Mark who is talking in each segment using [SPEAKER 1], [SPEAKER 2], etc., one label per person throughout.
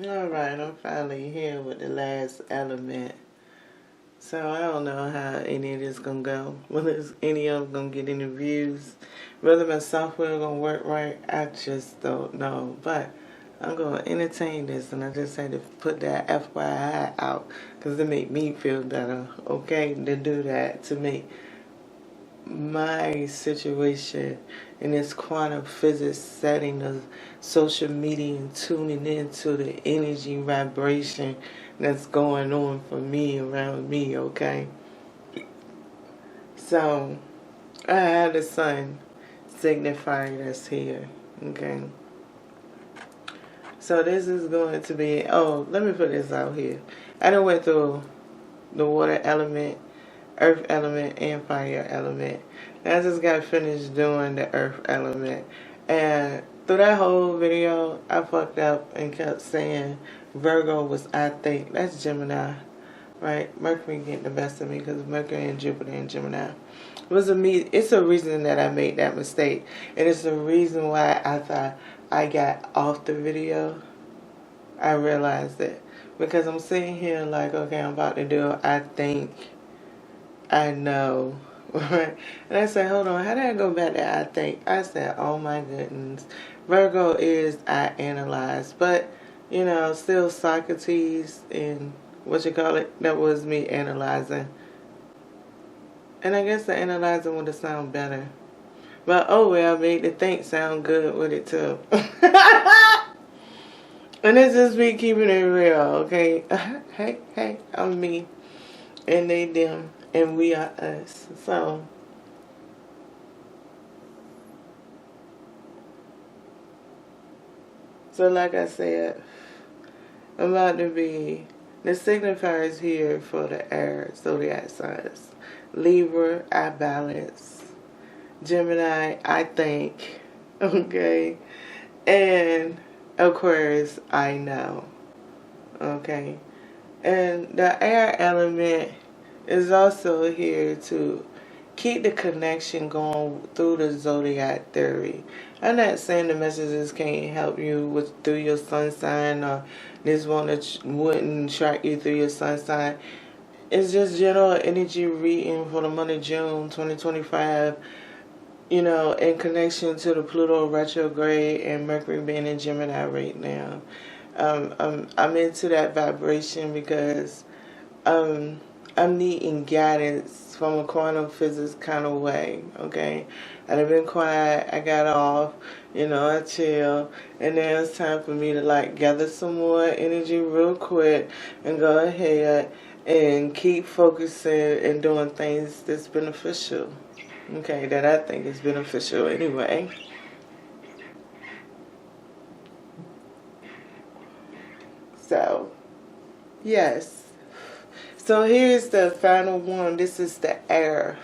[SPEAKER 1] Alright, I'm finally here with the last element. So I don't know how any of this gonna go. Whether any of them gonna get any views. Whether my software gonna work right, I just don't know. But I'm gonna entertain this, and I just had to put that FYI out because it made me feel better, okay, to do that, to make my situation in this quantum physics setting of social media and tuning into the energy vibration that's going on for me, around me, okay? So, I have the sun signifying that's here, okay? So this is going to be, let me put this out here. I done went through the water element, earth element, and fire element. And I just got finished doing the earth element. And through that whole video, I fucked up and kept saying Virgo was, I think. That's Gemini, right? Mercury getting the best of me because Mercury and Jupiter and Gemini. It's a reason that I made that mistake. And it's the reason why I thought I got off the video. I realized it. Because I'm sitting here like, okay, I'm about to do, I think, I know, right? And I said, hold on, how did I go back to I think? I said, oh my goodness. Virgo is I analyze. But, still Socrates and that was me analyzing. And I guess the analyzing would have sounded better. But oh well, made the think sound good with it too. And it's just me keeping it real, okay? Hey, I'm me. And they them. And we are us. So like I said, I'm about to be the signifiers here for the air zodiac signs. Libra, I balance. Gemini, I think. Okay? And Aquarius, I know. Okay? And the air element is also here to keep the connection going through the zodiac theory. I'm not saying the messages can't help you through your sun sign, or this wouldn't track you through your sun sign. It's just general energy reading for the month of June 2025, in connection to the Pluto retrograde and Mercury being in Gemini right now. I'm into that vibration because I'm needing guidance from a quantum physics kind of way, okay? I've been quiet, I got off, I chill, and now it's time for me to gather some more energy real quick and go ahead and keep focusing and doing things that's beneficial, okay, that I think is beneficial anyway. So, yes. So here's the final one. This is the air.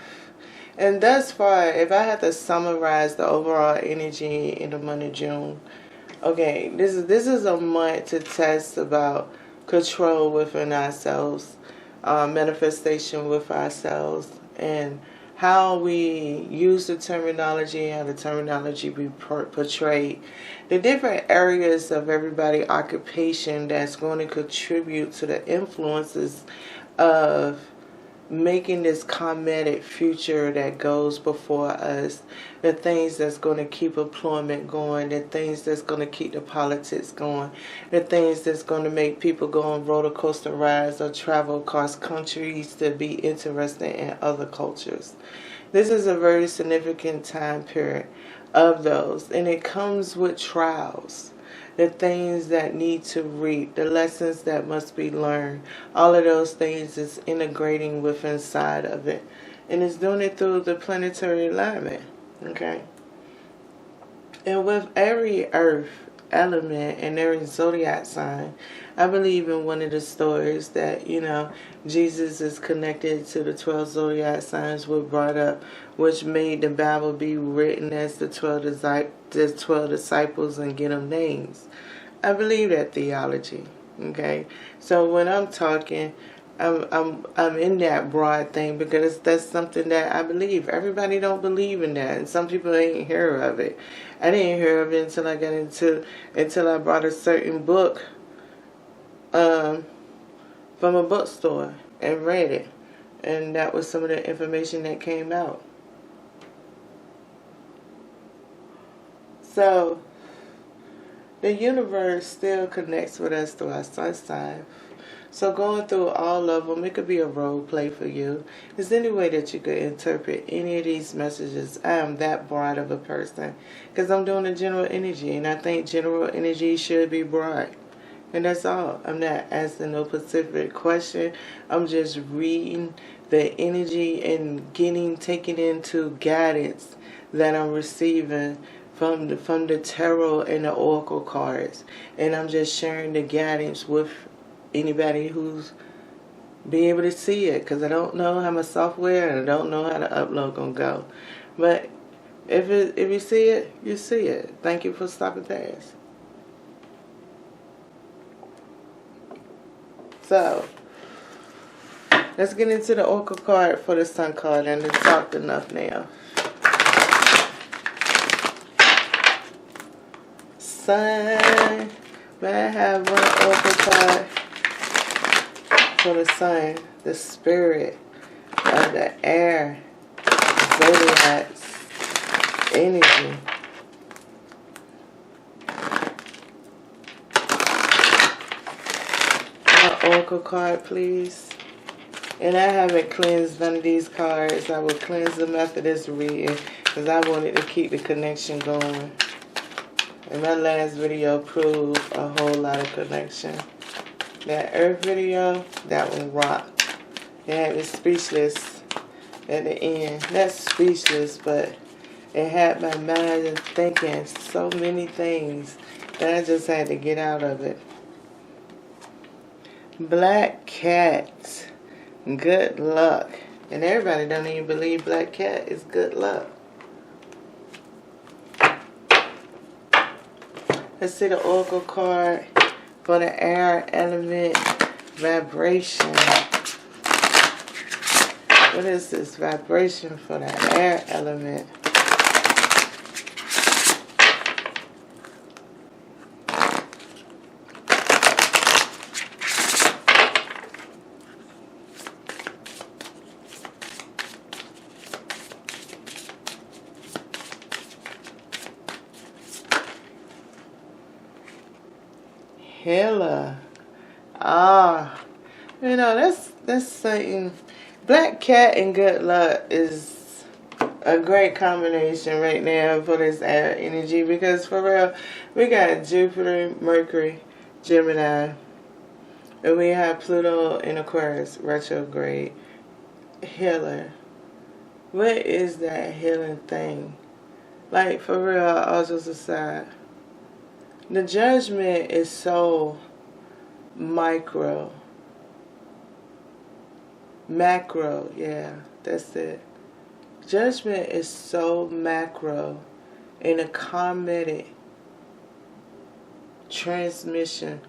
[SPEAKER 1] And thus far, if I had to summarize the overall energy in the month of June, okay, this is a month to test about control within ourselves, manifestation with ourselves, and how we use the terminology, how the terminology be portrayed, the different areas of everybody's occupation that's going to contribute to the influences of making this cometic future that goes before us, the things that's going to keep employment going, the things that's going to keep the politics going, the things that's going to make people go on roller coaster rides or travel across countries to be interested in other cultures. This is a very significant time period of those, and it comes with trials. The things that need to reap, the lessons that must be learned, all of those things is integrating with inside of it. And it's doing it through the planetary alignment, okay? And with every earth element and every zodiac sign, I believe in one of the stories that, Jesus is connected to the 12 zodiac signs were brought up, which made the Bible be written as the 12 disciples and get them names. I believe that theology, okay? So when I'm talking, I'm in that broad thing because that's something that I believe. Everybody don't believe in that, and some people ain't hear of it. I didn't hear of it until I brought a certain book um, from a bookstore and read it. And that was some of the information that came out. So, the universe still connects with us through our sun sign. So going through all of them, it could be a role play for you. There's any way that you could interpret any of these messages. I am that broad of a person because I'm doing a general energy, and I think general energy should be broad. And that's all. I'm not asking no specific question. I'm just reading the energy and taking into guidance that I'm receiving from the tarot and the oracle cards. And I'm just sharing the guidance with anybody who's be able to see it, because I don't know how my software and I don't know how the upload gonna go. But if you see it, you see it. Thank you for stopping past. So let's get into the oracle card for the sun card, and it's talked enough now. Sun. May I have one oracle card for the sun, the spirit of the air, zodiac's energy. One oracle card, please. And I haven't cleansed none of these cards. I will cleanse them after this reading because I wanted to keep the connection going. And my last video proved a whole lot of connection. That Earth video, that one rocked. It had me speechless at the end. Not speechless, but it had my mind thinking so many things that I just had to get out of it. Black cat, good luck. And everybody don't even believe black cat is good luck. Let's see the oracle card for the air element vibration. What is this vibration for the air element? Healer. You know, that's something. Black cat and good luck is a great combination right now for this air energy, because for real, we got Jupiter, Mercury, Gemini, and we have Pluto in Aquarius, retrograde. Healer. What is that healing thing? Like, for real, all just aside. The judgment is so macro, yeah, that's it. Judgment is so macro in a karmic transmission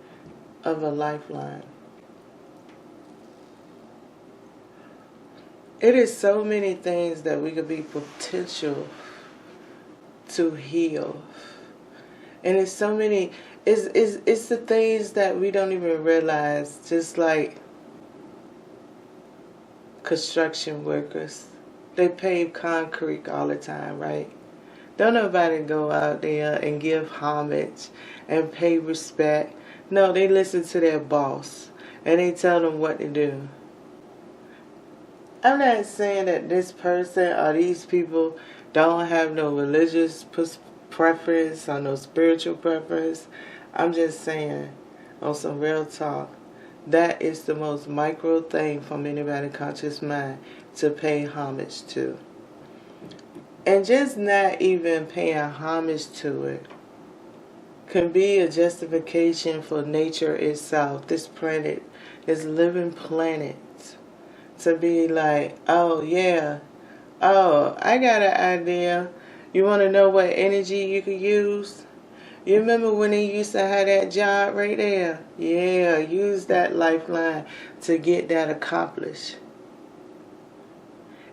[SPEAKER 1] of a lifeline. It is so many things that we could be potential to heal. And it's so many, it's the things that we don't even realize, just like construction workers. They pave concrete all the time, right? Don't nobody go out there and give homage and pay respect. No, they listen to their boss and they tell them what to do. I'm not saying that this person or these people don't have no religious preference or no spiritual preference. I'm just saying, on some real talk, that is the most micro thing from anybody's conscious mind to pay homage to. And just not even paying homage to it can be a justification for nature itself, this planet, this living planet, to be like, oh yeah, oh, I got an idea. You want to know what energy you could use? You remember when they used to have that job right there? Yeah, use that lifeline to get that accomplished.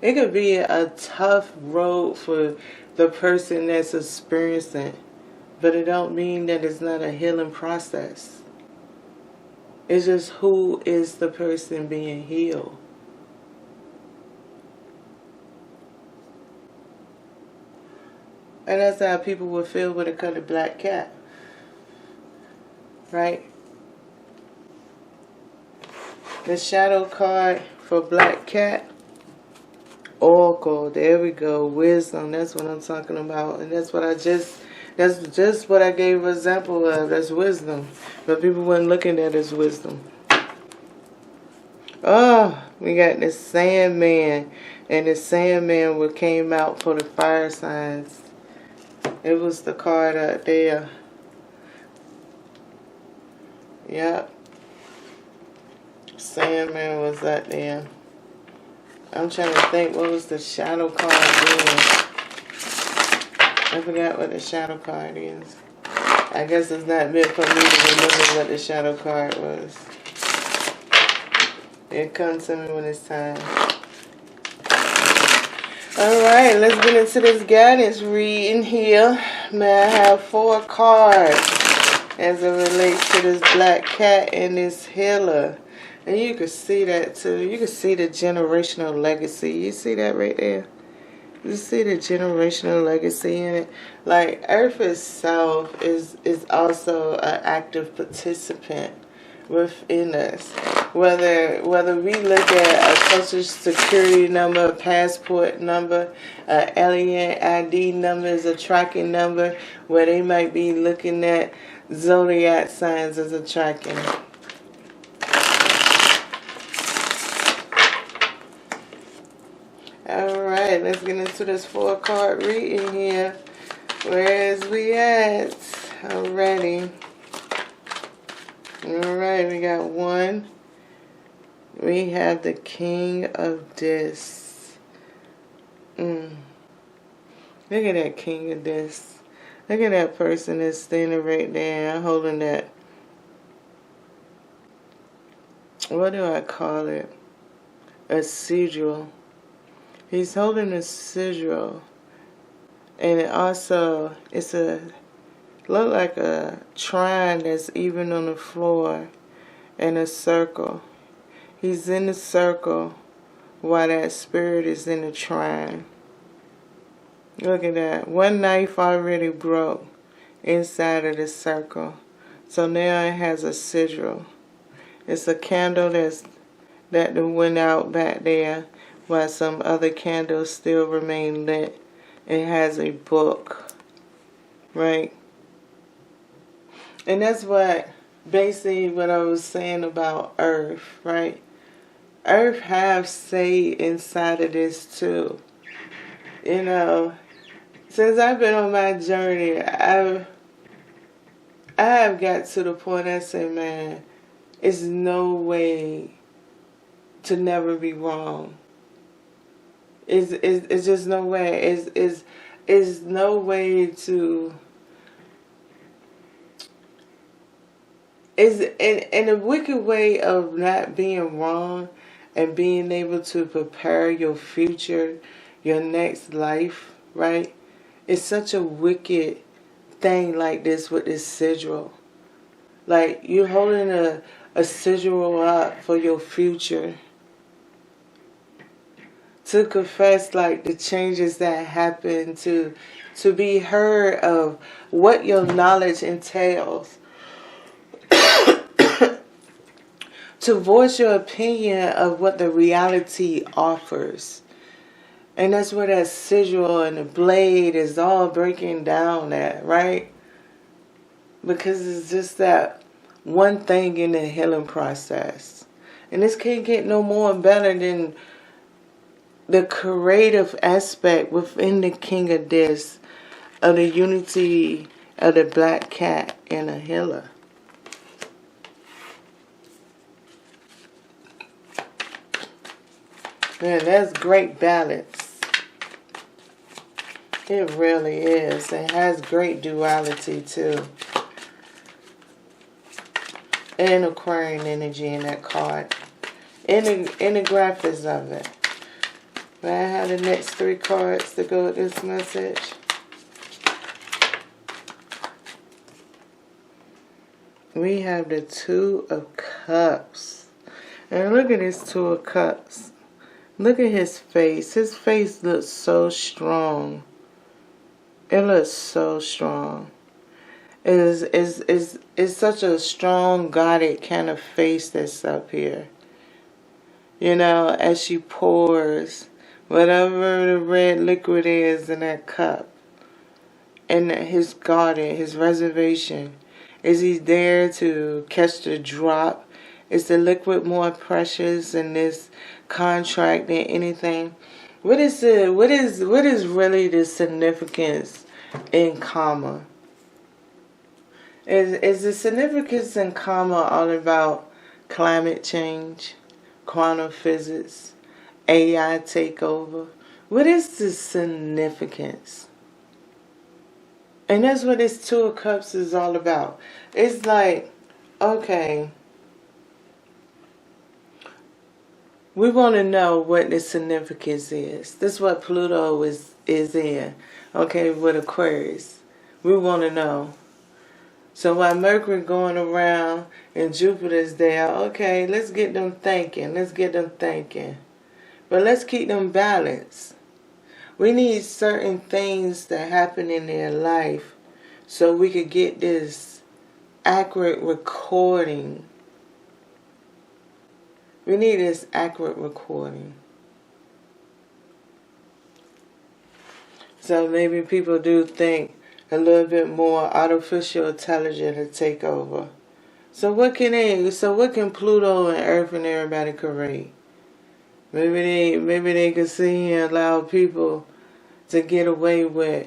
[SPEAKER 1] It could be a tough road for the person that's experiencing, but it don't mean that it's not a healing process. It's just who is the person being healed. And that's how people would feel with a colored black cat. Right? The shadow card for black cat. Oracle. There we go. Wisdom. That's what I'm talking about. And that's just what I gave an example of. That's wisdom. But people weren't looking at it as wisdom. Oh, we got the Sandman. And the Sandman what came out for the fire signs. It was the card up there. Yep. Sandman was up there. I'm trying to think what was the shadow card then. I forgot what the shadow card is. I guess it's not meant for me to remember what the shadow card was. It comes to me when it's time. Alright, let's get into this guidance reading here. May I have 4 cards as it relates to this black cat and this healer. And you can see that too. You can see the generational legacy. You see that right there? You see the generational legacy in it. Like Earth itself is also an active participant within us. Whether we look at a social security number, a passport number, an alien ID number is a tracking number, where they might be looking at zodiac signs as a tracking. Alright, let's get into this 4-card reading here. Where is we at? Alrighty. Alright, we got 1. We have the King of Discs. Look at that King of Discs. Look at that person that's standing right there holding that. What do I call it? A sigil. He's holding a sigil. And it also, look like a trine that's even on the floor and a circle. He's in the circle while that spirit is in the trine. Look at that. 1 knife already broke inside of the circle. So now it has a sigil. It's a candle that went out back there while some other candles still remain lit. It has a book. Right? And that's basically what I was saying about Earth, right? Earth have say inside of this too. You know, since I've been on my journey, I have got to the point I say, man, it's no way to never be wrong. It's just no way. It's no way to. Is in a wicked way of not being wrong and being able to prepare your future, your next life, right? It's such a wicked thing like this with this sigil. Like you're holding a sigil up for your future to confess like the changes that happen, to be heard of what your knowledge entails. To voice your opinion of what the reality offers. And that's where that sigil and the blade is all breaking down at, right? Because it's just that one thing in the healing process. And this can't get no more better than the creative aspect within the King of Discs of the unity of the black cat and a healer. Man, that's great balance. It really is. It has great duality too. And Aquarian energy in that card. In the graphics of it. But I have the next 3 cards to go with this message. we have the Two of Cups. And look at this Two of Cups. Look at his face. His face looks so strong. It looks so strong. It's such a strong, guarded kind of face that's up here. You know, as she pours whatever the red liquid is in that cup. And his garden, his reservation. Is he there to catch the drop? Is the liquid more precious in this contract than anything? What is really the significance in karma? Is the significance in karma all about climate change, quantum physics, AI takeover? What is the significance? And that's what this Two of Cups is all about. It's like, okay, we want to know what the significance is. This is what Pluto is in. Okay, with Aquarius. We want to know. So while Mercury going around and Jupiter's there, okay, let's get them thinking. Let's get them thinking. But let's keep them balanced. We need certain things to happen in their life so we could get this accurate recording. We need this accurate recording. So maybe people do think a little bit more artificial intelligence to take over. So what can Pluto and Earth and everybody create? Maybe they could sit here and allow people to get away with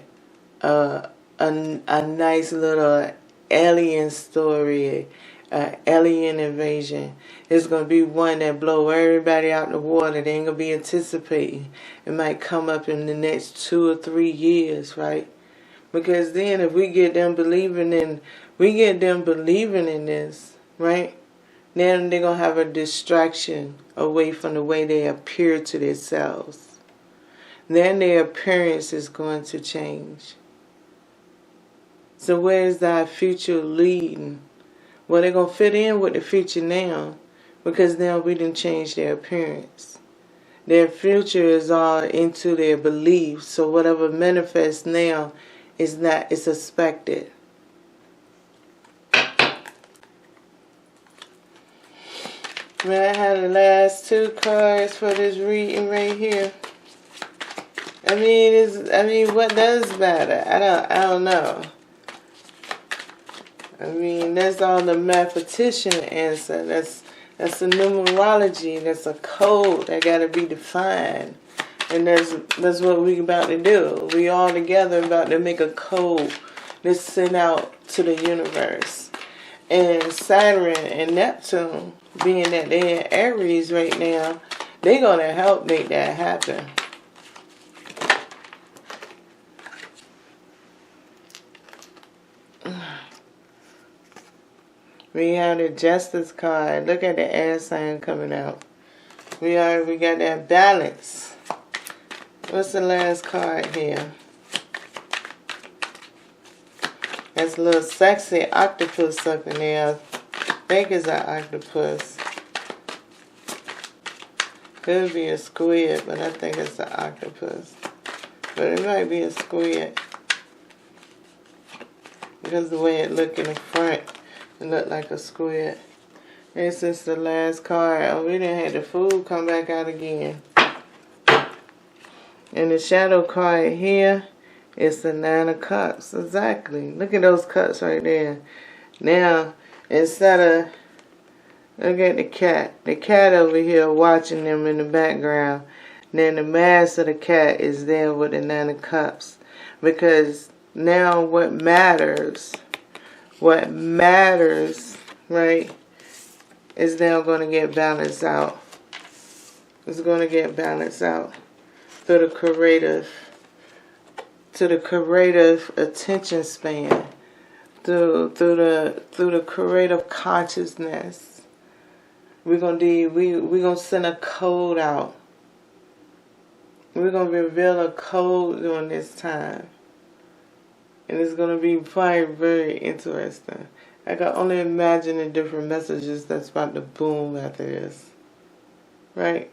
[SPEAKER 1] a nice little alien story, alien invasion. It's going to be one that blow everybody out the water. They ain't going to be anticipating. It might come up in the next 2 or 3 years, right? Because then if we get them believing in this, right? Then they're going to have a distraction away from the way they appear to themselves. Then their appearance is going to change. So where is our future leading? Well, they're going to fit in with the future now because now we didn't change their appearance. Their future is all into their beliefs. So whatever manifests now is suspected. May I have the last 2 cards for this reading right here? I mean, what does matter? I don't know. I mean, that's all the mathematician answer. That's the numerology. That's a code that got to be defined. And that's what we about to do. We all together about to make a code that's sent out to the universe. And Saturn and Neptune, being that they're in Aries right now, they're going to help make that happen. We have the Justice card. Look at the air sign coming out. We got that balance. What's the last card here? That's a little sexy octopus up in there. I think it's an octopus. Could be a squid, but I think it's an octopus. But it might be a squid. Because the way it looked in the front, it looked like a squid. This is the last card. Oh, we didn't have the food come back out again. And the shadow card here is the 9 of Cups. Exactly. Look at those cups right there. Now, instead of... Look at the cat. The cat over here watching them in the background. Then the mask of the cat is there with the 9 of Cups. Because now what matters, right, is now going to get balanced out. It's going to get balanced out through the creative attention span, through the creative consciousness. We're gonna send a code out. We're gonna reveal a code during this time, and it's gonna be very, very interesting. I can only imagine the different messages that's about to boom after this. Right?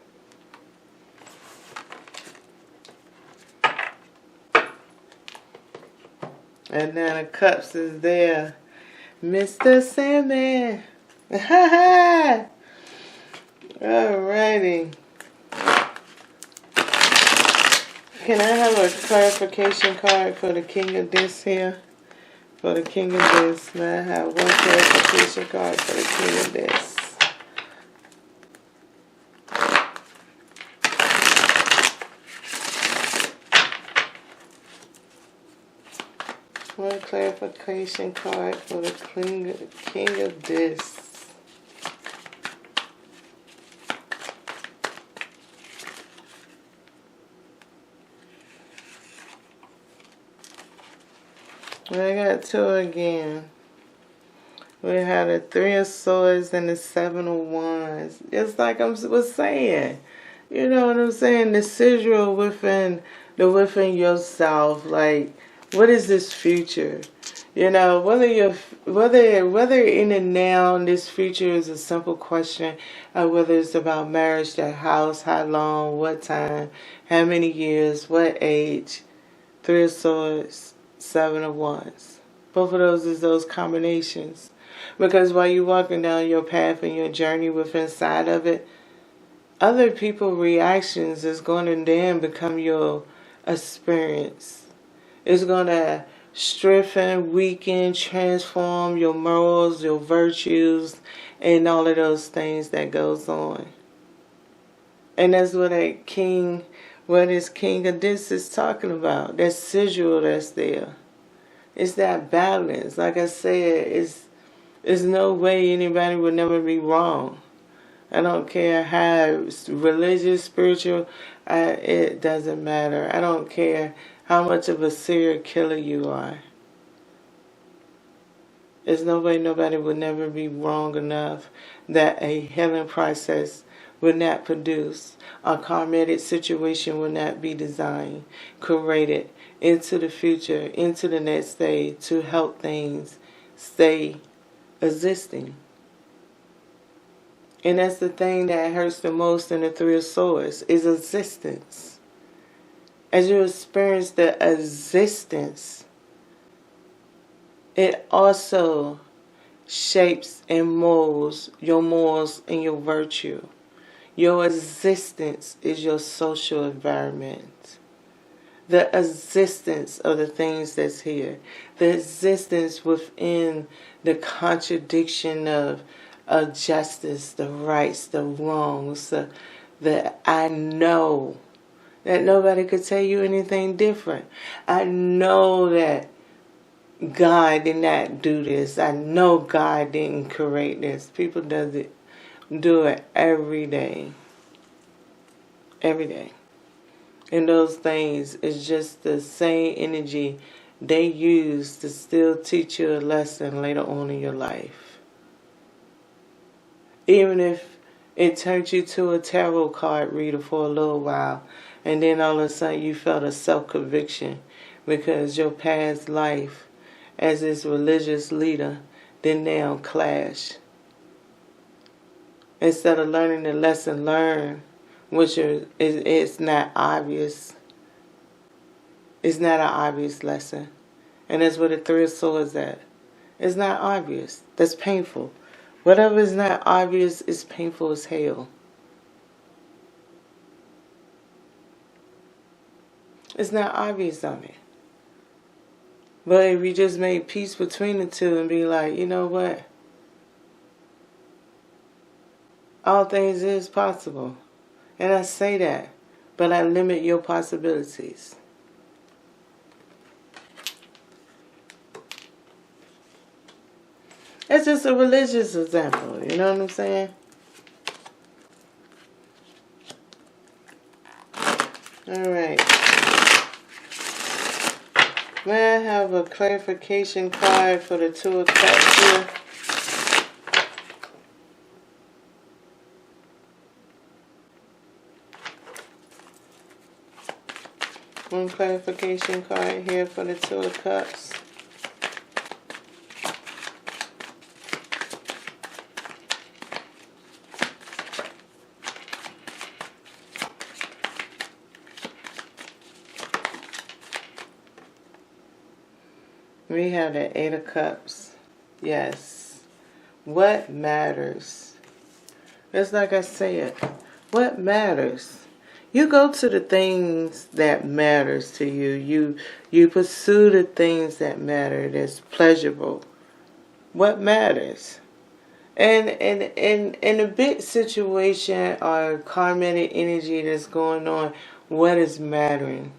[SPEAKER 1] And now the cups is there. Mr. Sandman. Alrighty. Can I have a clarification card for the king of this here? For the king of this. May I have one clarification card for the king of this? One clarification card for the king of this. I got two again. We had the Three of Swords and the Seven of Wands. It's like I was saying. You know what I'm saying? The sigil within yourself. Like, what is this future? You know, whether in the now this future is a simple question, or whether it's about marriage, the house, how long, what time, how many years, what age. Three of Swords, Seven of Wands. Both of those is those combinations. Because while you're walking down your path and your journey with inside of it, other people's reactions is going to then become your experience. It's going to strengthen, weaken, transform your morals, your virtues, and all of those things that goes on. And that's what this king of this is talking about. That sigil that's there. It's that balance. Like I said, it's no way anybody would never be wrong. I don't care how religious, spiritual, it doesn't matter. I don't care how much of a serial killer you are. There's no way nobody would never be wrong enough that a healing process would not produce. A karmatic situation would not be designed, created into the future, into the next day to help things stay existing. And that's the thing that hurts the most in the Three of Swords, is existence. As you experience the existence, it also shapes and molds your morals and your virtue. Your existence is your social environment. The existence of the things that's here. The existence within the contradiction of justice, the rights, the wrongs, the I know that nobody could tell you anything different. I know that God did not do this. I know God didn't create this. People do it every day. Every day. And those things is just the same energy they use to still teach you a lesson later on in your life. Even if it turned you to a tarot card reader for a little while, and then all of a sudden you felt a self-conviction because your past life as this religious leader then now clash. Instead of learning the lesson learned, which it's not obvious. It's not an obvious lesson. And that's where the Three of Swords at. It's not obvious. That's painful. Whatever is not obvious is painful as hell. It's not obvious on it. But if you just made peace between the two and be like, you know what? All things is possible. And I say that, but I limit your possibilities. It's just a religious example, you know what I'm saying? Alright. May I have a clarification card for the Two of Cups here? One clarification card here for the Two of Cups. We have the Eight of Cups. Yes. What matters? It's like I said. What matters? You go to the things that matters to you. You pursue the things that matter, that's pleasurable. What matters? And in a big situation or karmic energy that's going on, what is mattering?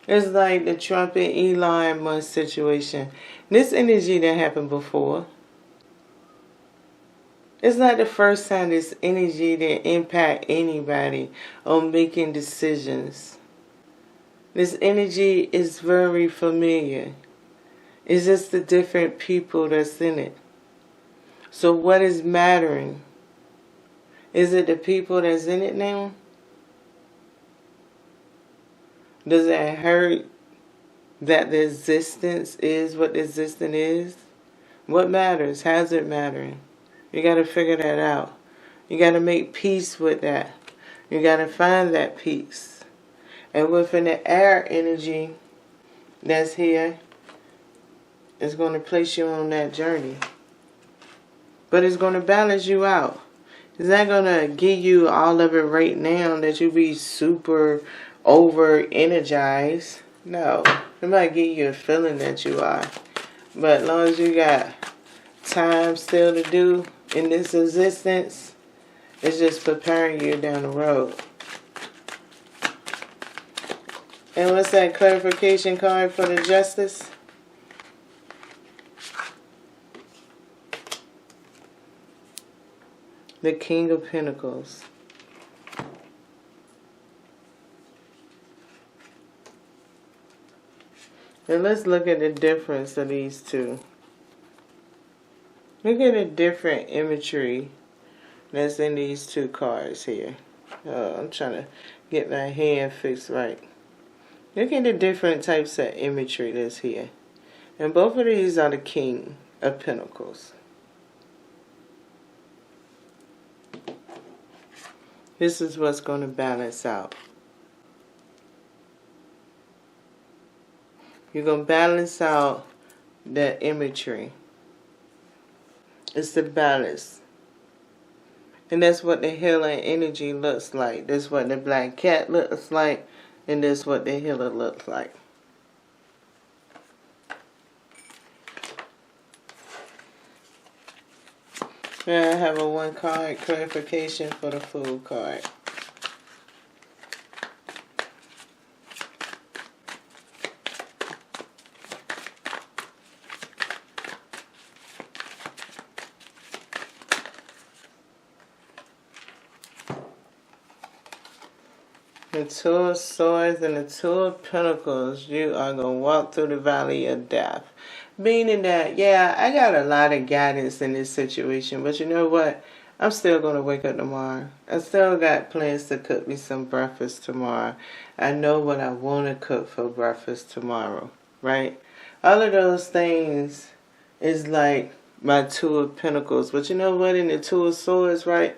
[SPEAKER 1] It's like the Trump and Elon Musk situation. This energy that happened before. It's not the first time this energy that impact anybody on making decisions. This energy is very familiar. It's just the different people that's in it. So what is mattering? Is it the people that's in it now? Does it hurt that the existence is what the existence is? What matters? How's it mattering? You got to figure that out. You got to make peace with that. You got to find that peace. And within the air energy that's here, it's going to place you on that journey. But it's going to balance you out. It's not going to give you all of it right now that you be super over energized. No. It might give you a feeling that you are. But as long as you got time still to do in this existence, it's just preparing you down the road. And what's that clarification card for the justice? The King of Pentacles. And let's look at the difference of these two. Look at the different imagery that's in these two cards here. I'm trying to get my hand fixed right. Look at the different types of imagery that's here. And both of these are the King of Pentacles. This is what's going to balance out. You're going to balance out the imagery. It's the balance. And that's what the healing energy looks like. That's what the black cat looks like. And that's what the healer looks like. And I have a one card clarification for the Fool card. The Two of Swords and the Two of Pentacles, you are going to walk through the valley of death. Meaning that, yeah, I got a lot of guidance in this situation, but you know what? I'm still going to wake up tomorrow. I still got plans to cook me some breakfast tomorrow. I know what I want to cook for breakfast tomorrow, right? All of those things is like my Two of Pentacles. But you know what? In the Two of Swords, right?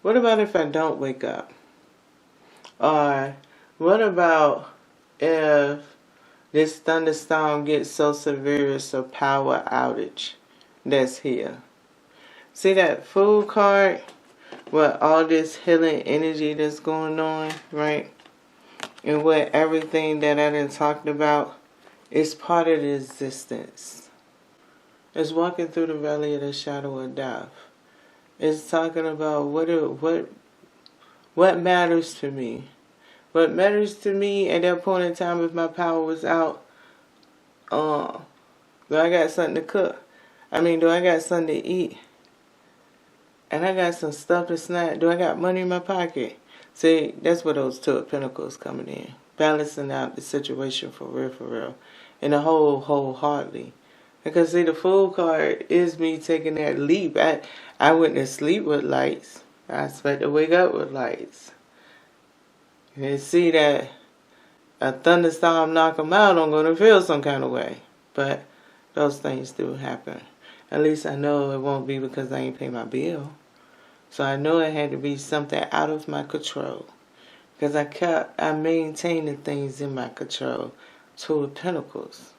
[SPEAKER 1] What about if I don't wake up? Or what about if this thunderstorm gets so severe it's a power outage that's here? See that Fool card with all this healing energy that's going on, right? And with everything that I done talked about, it's part of the existence. It's walking through the valley of the shadow of death. It's talking about what matters to me. What matters to me at that point in time, if my power was out, do I got something to cook? Do I got something to eat? And I got some stuff to snack. Do I got money in my pocket? See, that's where those Two of Pentacles coming in. Balancing out the situation for real. And the wholeheartedly. Because see, the Fool card is me taking that leap. I went to sleep with lights. I expect to wake up with lights. And see that a thunderstorm knock them out, I'm going to feel some kind of way. But those things do happen. At least I know it won't be because I ain't pay my bill. So I know it had to be something out of my control. Because I maintained the things in my control. Two of Pentacles.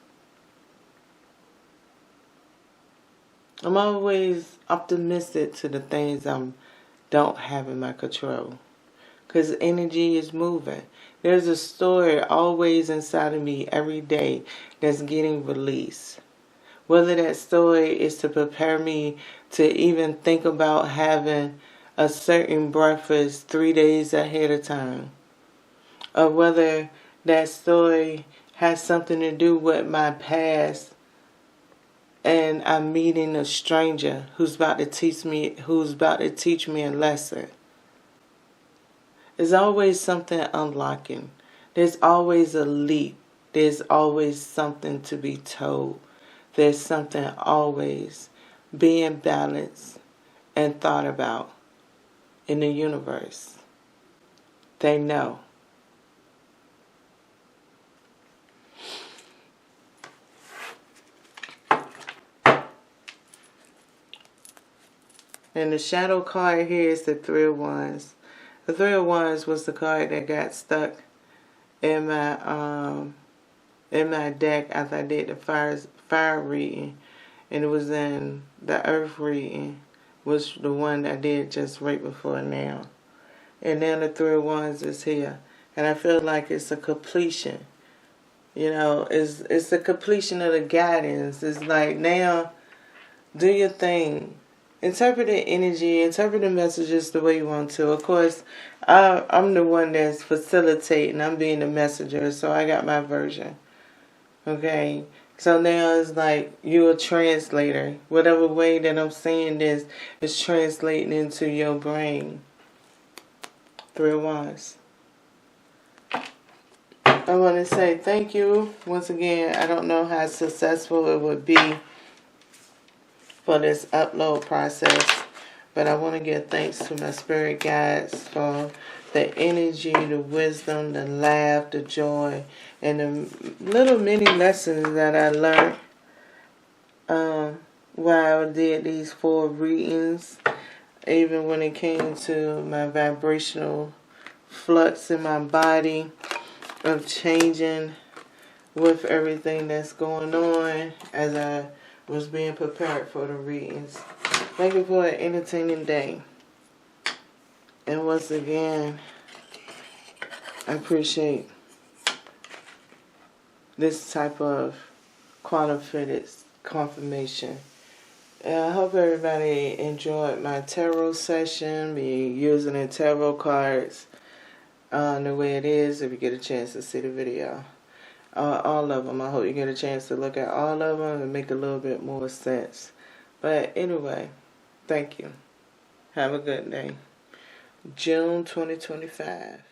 [SPEAKER 1] I'm always optimistic to the things I don't have in my control. Because energy is moving. There's a story always inside of me every day that's getting released. Whether that story is to prepare me to even think about having a certain breakfast 3 days ahead of time. Or whether that story has something to do with my past and I'm meeting a stranger who's about to teach me a lesson. There's always something unlocking. There's always a leap. There's always something to be told. There's something always being balanced and thought about in the universe. They know. And the shadow card here is the Three of Wands. The Three of Wands was the card that got stuck in my deck after I did the fire reading, and it was in the earth reading, which the one I did just right before now. And now the Three of Wands is here, and I feel like it's a completion. You know, it's the completion of the guidance. It's like, now do your thing. Interpret the energy, interpret the messages the way you want to. Of course, I'm the one that's facilitating. I'm being the messenger, so I got my version. Okay? So now it's like you're a translator. Whatever way that I'm saying this is translating into your brain. Three of Wands. I want to say thank you. Once again, I don't know how successful it would be for this upload process, but I want to give thanks to my spirit guides for the energy, the wisdom, the laugh, the joy, and the little mini lessons that I learned while I did these 4 readings, even when it came to my vibrational flux in my body of changing with everything that's going on as I was being prepared for the readings. Thank you for an entertaining day. And once again, I appreciate this type of quantum physics confirmation. And I hope everybody enjoyed my tarot session, me using the tarot cards the way it is. If you get a chance to see the video. All of them. I hope you get a chance to look at all of them and make a little bit more sense. But anyway, thank you. Have a good day. June 2025.